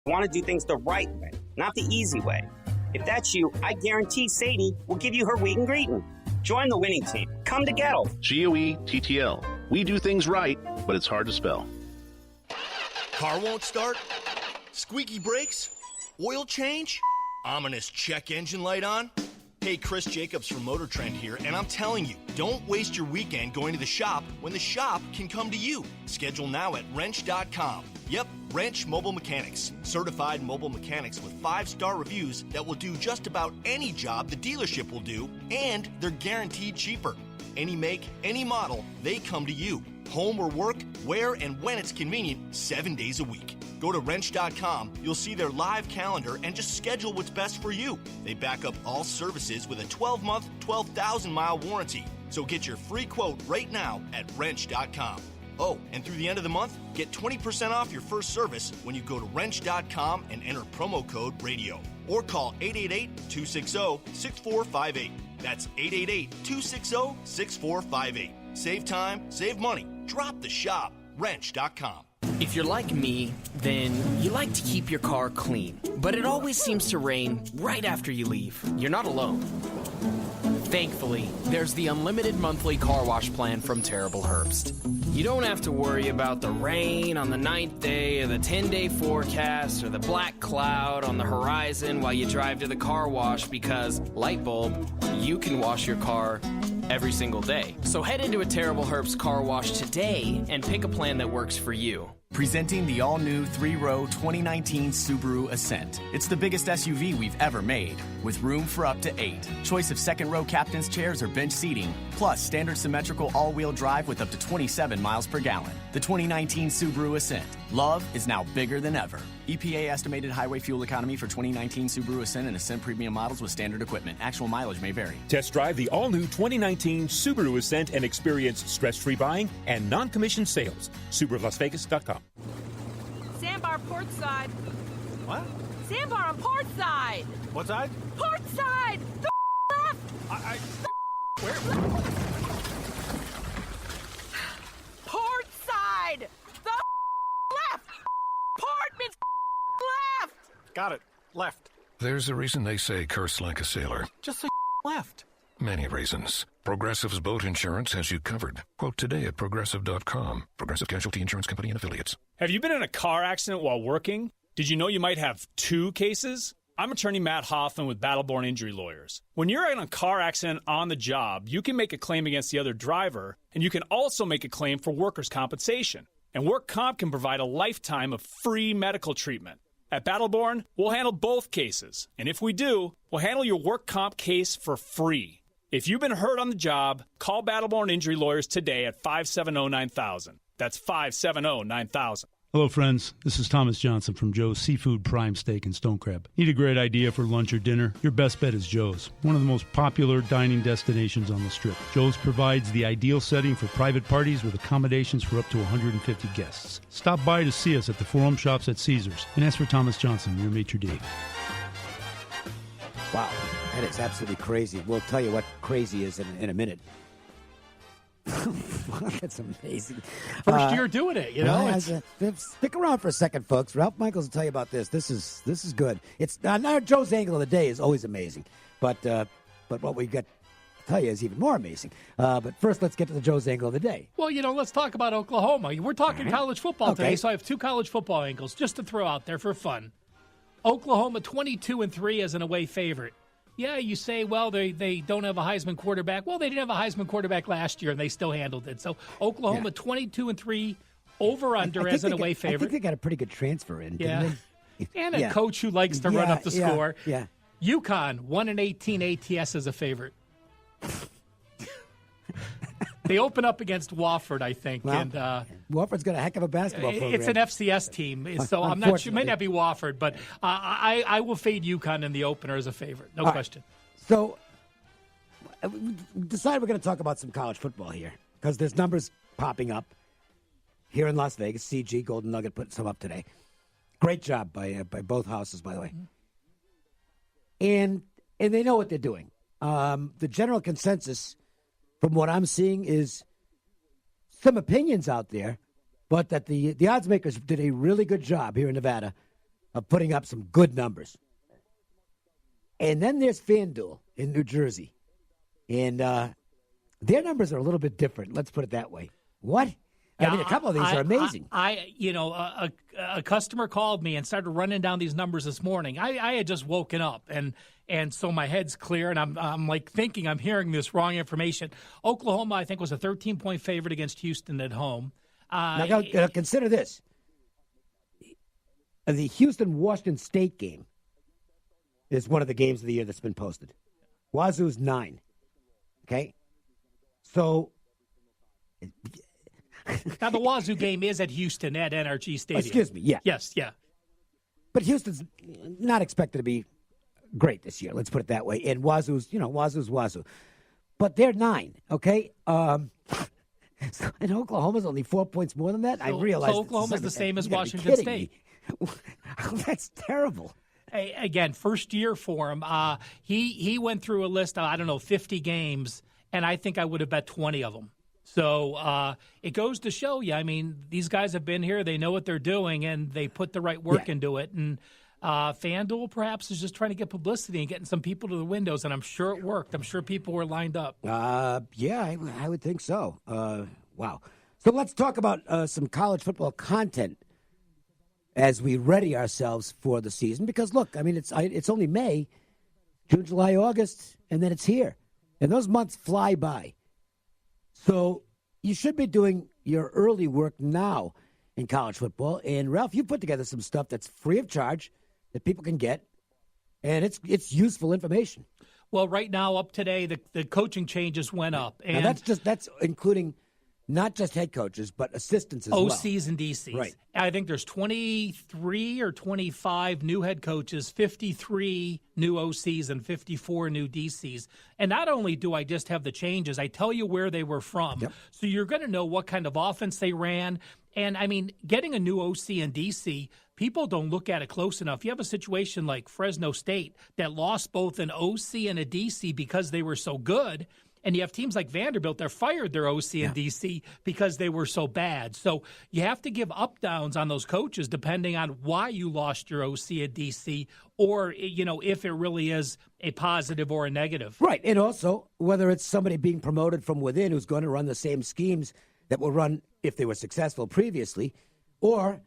Want to do things the right way, not the easy way. If that's you, I guarantee Sadie will give you her wheat and greeting. Join the winning team. Come to Gettle. GOETTL. We do things right, but it's hard to spell. Car won't start? Squeaky brakes? Oil change? Ominous check engine light on? Hey, Chris Jacobs from Motor Trend here, and I'm telling you, don't waste your weekend going to the shop when the shop can come to you. Schedule now at wrench.com. Yep, Wrench Mobile Mechanics. Certified mobile mechanics with 5-star reviews that will do just about any job the dealership will do, and they're guaranteed cheaper. Any make, any model, they come to you. Home or work, where and when it's convenient, 7 days a week. Go to wrench.com, you'll see their live calendar, and just schedule what's best for you. They back up all services with a 12-month, 12,000-mile warranty. So get your free quote right now at wrench.com. Oh, and through the end of the month, get 20% off your first service when you go to wrench.com and enter promo code RADIO. Or call 888-260-6458. That's 888-260-6458. Save time, save money. Drop the shop. Wrench.com. If you're like me, then you like to keep your car clean, but it always seems to rain right after you leave. You're not alone. Thankfully, there's the unlimited monthly car wash plan from Terrible Herbst. You don't have to worry about the rain on the 9th day or the 10-day forecast or the black cloud on the horizon while you drive to the car wash because, light bulb, you can wash your car every single day. So head into a Terrible Herbst car wash today and pick a plan that works for you. Presenting the all-new 3-row 2019 Subaru Ascent. It's the biggest SUV we've ever made, with room for up to 8. Choice of second-row captain's chairs or bench seating, plus standard symmetrical all-wheel drive with up to 27 miles per gallon. The 2019 Subaru Ascent. Love is now bigger than ever. EPA estimated highway fuel economy for 2019 Subaru Ascent and Ascent Premium models with standard equipment. Actual mileage may vary. Test drive the all-new 2019 Subaru Ascent and experience stress-free buying and non-commissioned sales. SubaruLasVegas.com. Sandbar port side. What? Sandbar on port side. What side? Port side. The left. Where? Port side. The left. Port means left. Got it. Left. There's a reason they say curse like a sailor. Just say left. Many reasons. Progressive's boat insurance has you covered. Quote today at Progressive.com. Progressive Casualty Insurance Company and Affiliates. Have you been in a car accident while working? Did you know you might have 2 cases? I'm attorney Matt Hoffman with Battleborn Injury Lawyers. When you're in a car accident on the job, you can make a claim against the other driver, and you can also make a claim for workers' compensation. And work comp can provide a lifetime of free medical treatment. At Battleborn, we'll handle both cases. And if we do, we'll handle your work comp case for free. If you've been hurt on the job, call Battleborn Injury Lawyers today at 570-9000. That's 570-9000. Hello, friends. This is Thomas Johnson from Joe's Seafood Prime Steak and Stone Crab. Need a great idea for lunch or dinner? Your best bet is Joe's, one of the most popular dining destinations on the Strip. Joe's provides the ideal setting for private parties with accommodations for up to 150 guests. Stop by to see us at the Forum Shops at Caesars and ask for Thomas Johnson, your maitre d'. Wow, that is absolutely crazy. We'll tell you what crazy is in a minute. That's amazing. First year doing it, you know. Stick around for a second, folks. Ralph Michaels will tell you about this. This is good. It's not Joe's angle of the day is always amazing, but what we got to tell you is even more amazing. But first, let's get to the Joe's angle of the day. Well, let's talk about Oklahoma. We're talking college football today, so I have 2 college football angles just to throw out there for fun. Oklahoma 22-3 as an away favorite. Yeah, you say, well, they don't have a Heisman quarterback. Well, they didn't have a Heisman quarterback last year, and they still handled it. So Oklahoma 22-3 over/under as an away favorite. I think they got a pretty good transfer in, didn't they? And a coach who likes to run up the score. Yeah. UConn 1-18 ATS as a favorite. They open up against Wofford, I think. Well, and Wofford's got a heck of a basketball program. It's an FCS team, so I'm not sure. It may not be Wofford, but I will fade UConn in the opener as a favorite. No question. Right. So we decided we're going to talk about some college football here because there's numbers popping up here in Las Vegas. CG, Golden Nugget, put some up today. Great job by both houses, by the way. And they know what they're doing. The general consensus from what I'm seeing is some opinions out there, but that the odds makers did a really good job here in Nevada of putting up some good numbers. And then there's FanDuel in New Jersey. And their numbers are a little bit different. Let's put it that way. What? I mean, a couple of these are amazing. A customer called me and started running down these numbers this morning. I had just woken up, and so my head's clear, and I'm like thinking I'm hearing this wrong information. Oklahoma, I think, was a 13-point favorite against Houston at home. Now, consider this. The Houston-Washington State game is one of the games of the year that's been posted. Wazoo's 9. Okay? So... Now, the Wazoo game is at Houston at NRG Stadium. Excuse me, yeah. Yes, yeah. But Houston's not expected to be great this year, let's put it that way. And Wazoo's Wazoo. But they're 9, okay? And Oklahoma's only 4 points more than that? So, I realize. So Oklahoma's the same as Washington State. That's terrible. Hey, again, first year for him. He went through a list of, 50 games, and I think I would have bet 20 of them. So it goes to show you, I mean, these guys have been here. They know what they're doing, and they put the right work into it. And FanDuel perhaps is just trying to get publicity and getting some people to the windows, and I'm sure it worked. I'm sure people were lined up. Yeah, I would think so. Wow. So let's talk about some college football content as we ready ourselves for the season. Because, look, I mean, it's only May, June, July, August, and then it's here. And those months fly by. So you should be doing your early work now in college football. And, Ralph, you put together some stuff that's free of charge that people can get, and it's useful information. Well, right now, up today, the coaching changes went up. And now that's including not just head coaches, but assistants as well. OCs and DCs. Right. I think there's 23 or 25 new head coaches, 53 new OCs, and 54 new DCs. And not only do I just have the changes, I tell you where they were from. Yep. So you're going to know what kind of offense they ran. And, I mean, getting a new OC and DC, people don't look at it close enough. You have a situation like Fresno State that lost both an OC and a DC because they were so good. And you have teams like Vanderbilt that fired their OC and DC because they were so bad. So you have to give up-downs on those coaches depending on why you lost your OC and DC or, if it really is a positive or a negative. Right. And also, whether it's somebody being promoted from within who's going to run the same schemes that were run if they were successful previously, or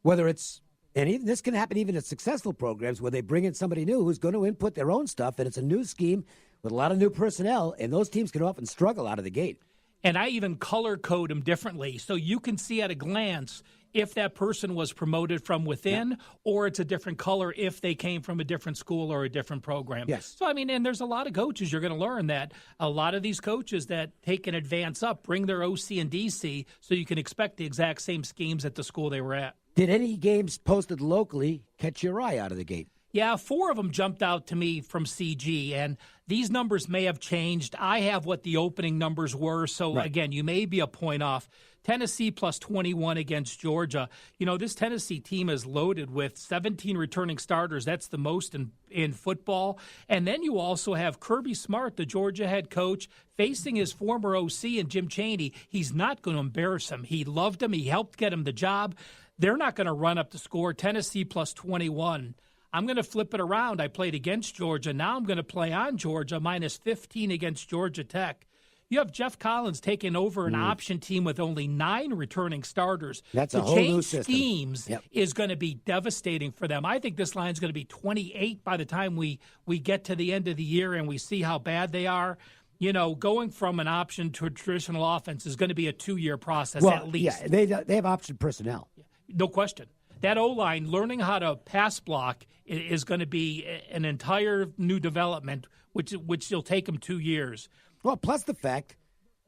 whether it's, and even this can happen even at successful programs where they bring in somebody new who's going to input their own stuff, and it's a new scheme with a lot of new personnel, and those teams can often struggle out of the gate. And I even color code them differently, so you can see at a glance if that person was promoted from within, or it's a different color if they came from a different school or a different program. Yes. So, I mean, and there's a lot of coaches you're going to learn that a lot of these coaches that take an advance up bring their OC and DC, so you can expect the exact same schemes at the school they were at. Did any games posted locally catch your eye out of the gate? Yeah, 4 of them jumped out to me from CG, and these numbers may have changed. I have what the opening numbers were, so again, you may be a point off. Tennessee plus 21 against Georgia. This Tennessee team is loaded with 17 returning starters. That's the most in football. And then you also have Kirby Smart, the Georgia head coach, facing his former OC and Jim Chaney. He's not going to embarrass him. He loved him. He helped get him the job. They're not going to run up the score. Tennessee plus 21. I'm going to flip it around. I played against Georgia. Now I'm going to play on Georgia, minus 15 against Georgia Tech. You have Jeff Collins taking over an option team with only 9 returning starters. That's a whole new system. To change schemes is going to be devastating for them. I think this line is going to be 28 by the time we get to the end of the year and we see how bad they are. Going from an option to a traditional offense is going to be a 2-year process at least. Yeah, they have option personnel. No question. That O-line, learning how to pass block is going to be an entire new development, which will take them 2 years. Well, plus the fact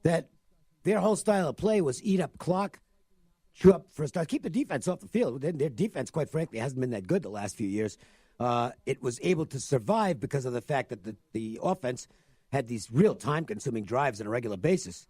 that their whole style of play was eat up clock, chew up for a start, keep the defense off the field. Their defense, quite frankly, hasn't been that good the last few years. It was able to survive because of the fact that the offense had these real time-consuming drives on a regular basis.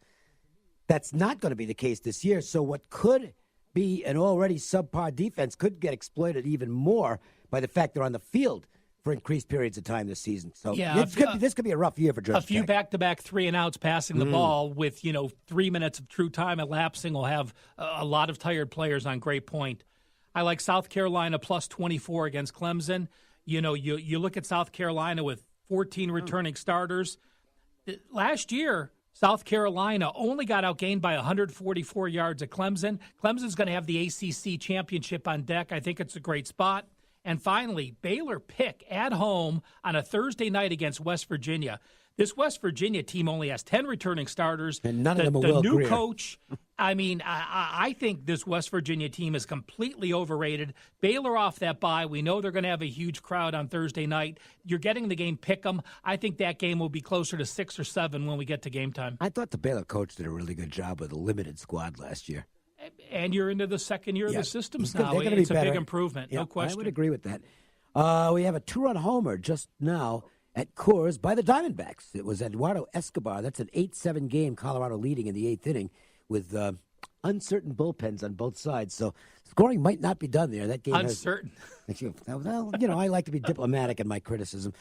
That's not going to be the case this year. So what could be an already subpar defense could get exploited even more by the fact they're on the field for increased periods of time this season. So this could be a rough year for Georgia Tech. A few back-to-back 3-and-outs passing the ball with 3 minutes of true time elapsing will have a lot of tired players on great point. I like South Carolina plus 24 against Clemson. You know, you look at South Carolina with 14 returning starters. Last year, South Carolina only got outgained by 144 yards at Clemson. Clemson's going to have the ACC championship on deck. I think it's a great spot. And finally, Baylor pick at home on a Thursday night against West Virginia. This West Virginia team only has 10 returning starters. And none of them are the Will new Greer. coach, I mean, I think this West Virginia team is completely overrated. Baylor off that bye. We know they're going to have a huge crowd on Thursday night. You're getting the game pick 'em. I think that game will be closer to 6 or 7 when we get to game time. I thought the Baylor coach did a really good job with a limited squad last year. And you're into the second year of the systems They're now. gonna It's be a better. big improvement, Yeah, no question. I would agree with that. We have a 2-run homer just now at Coors by the Diamondbacks. It was Eduardo Escobar. That's an 8-7 game, Colorado leading in the 8th inning with uncertain bullpens on both sides. So scoring might not be done there. That game uncertain. Well, you know, I like to be diplomatic in my criticism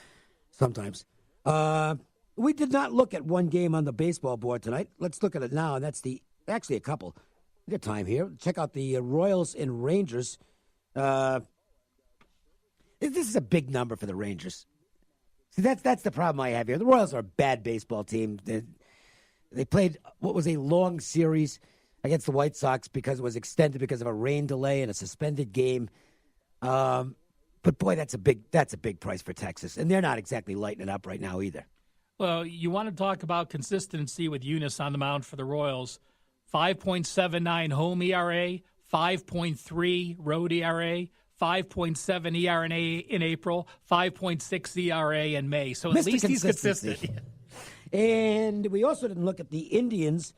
sometimes. We did not look at one game on the baseball board tonight. Let's look at it now, and that's actually a couple. We got time here. Check out the Royals and Rangers. This is a big number for the Rangers. See, that's the problem I have here. The Royals are a bad baseball team. They played what was a long series against the White Sox because it was extended because of a rain delay and a suspended game. But boy, that's a big price for Texas, and they're not exactly lighting it up right now either. Well, you want to talk about consistency with Eunice on the mound for the Royals. 5.79 home ERA, 5.3 road ERA, 5.7 ERA in April, 5.6 ERA in May. So at least he's consistent. And we also didn't look at the Indians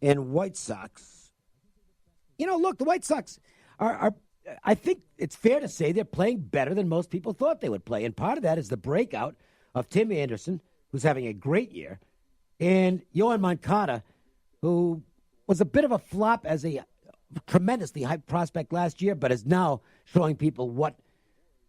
and White Sox. You know, look, the White Sox are I think it's fair to say they're playing better than most people thought they would play. And part of that is the breakout of Tim Anderson, who's having a great year, and Yohan Moncada, who was a bit of a flop as a tremendously hyped prospect last year, but is now showing people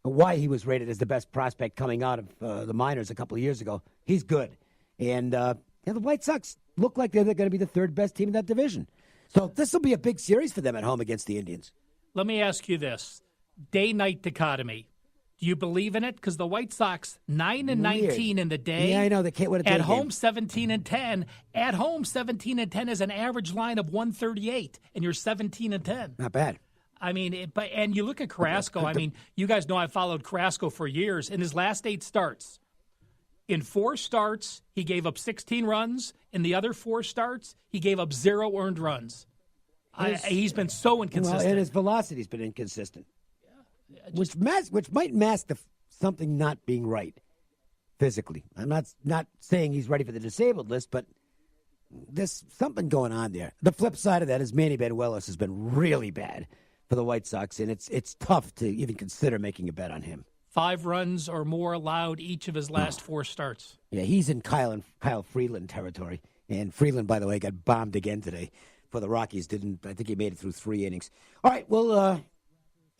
why he was rated as the best prospect coming out of the minors a couple of years ago. He's good. And the White Sox look like they're going to be the third best team in that division. So this will be a big series for them at home against the Indians. Let me ask you this. Day-night dichotomy. Do you believe in it? Because the White Sox, 9-19 in the day. Yeah, I know. They can't win a day At home, game. 17-10. At home, 17-10 is an average line of 138, and you're 17-10. Not bad. I mean, and you look at Carrasco. I mean, you guys know I've followed Carrasco for years. In his last 8 starts, in 4 starts, he gave up 16 runs. In the other 4 starts, he gave up 0 earned runs. He's been so inconsistent. Well, and his velocity's been inconsistent. Which might mask something not being right physically. I'm not saying he's ready for the disabled list, but there's something going on there. The flip side of that is Manny Benuelos has been really bad for the White Sox, and it's tough to even consider making a bet on him. 5 runs or more allowed each of his last 4 starts. Yeah, he's in Kyle Freeland territory, and Freeland, by the way, got bombed again today for the Rockies. I think he made it through 3 innings. All right, well.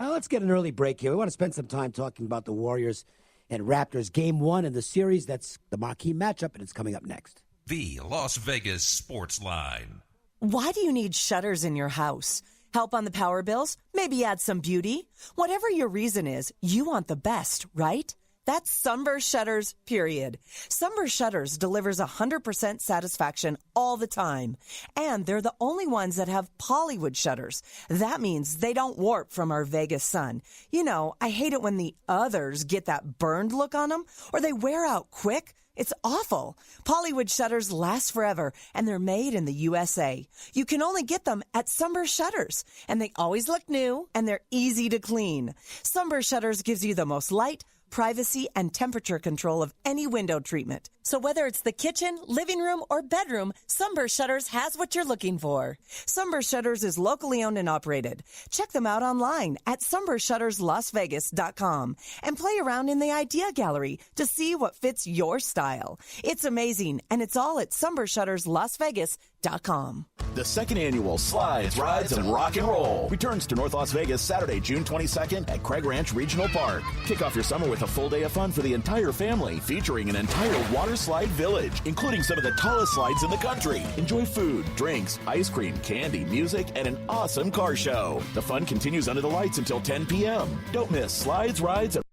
Let's get an early break here. We want to spend some time talking about the Warriors and Raptors Game 1 in the series. That's the marquee matchup, and it's coming up next. The Las Vegas Sports Line. Why do you need shutters in your house? Help on the power bills? Maybe add some beauty? Whatever your reason is, you want the best, right? That's Sunburst Shutters, period. Sunburst Shutters delivers 100% satisfaction all the time. And they're the only ones that have Polywood shutters. That means they don't warp from our Vegas sun. You know, I hate it when the others get that burned look on them, or they wear out quick. It's awful. Polywood shutters last forever, and they're made in the USA. You can only get them at Sunburst Shutters, and they always look new, and they're easy to clean. Sunburst Shutters gives you the most light, privacy, and temperature control of any window treatment. So whether it's the kitchen, living room, or bedroom, Sunburst Shutters has what you're looking for. Sunburst Shutters is locally owned and operated. Check them out online at sunburstshutterslasvegas.com and play around in the idea gallery to see what fits your style. It's amazing, and it's all at sunburstshutterslasvegas.com. BrewersPirates.com. The second annual Slides, Rides, and Rock and Roll returns to North Las Vegas Saturday, June 22nd at Craig Ranch Regional Park. Kick off your summer with a full day of fun for the entire family, featuring an entire water slide village, including some of the tallest slides in the country. Enjoy food, drinks, ice cream, candy, music, and an awesome car show. The fun continues under the lights until 10 p.m. Don't miss Slides, Rides, and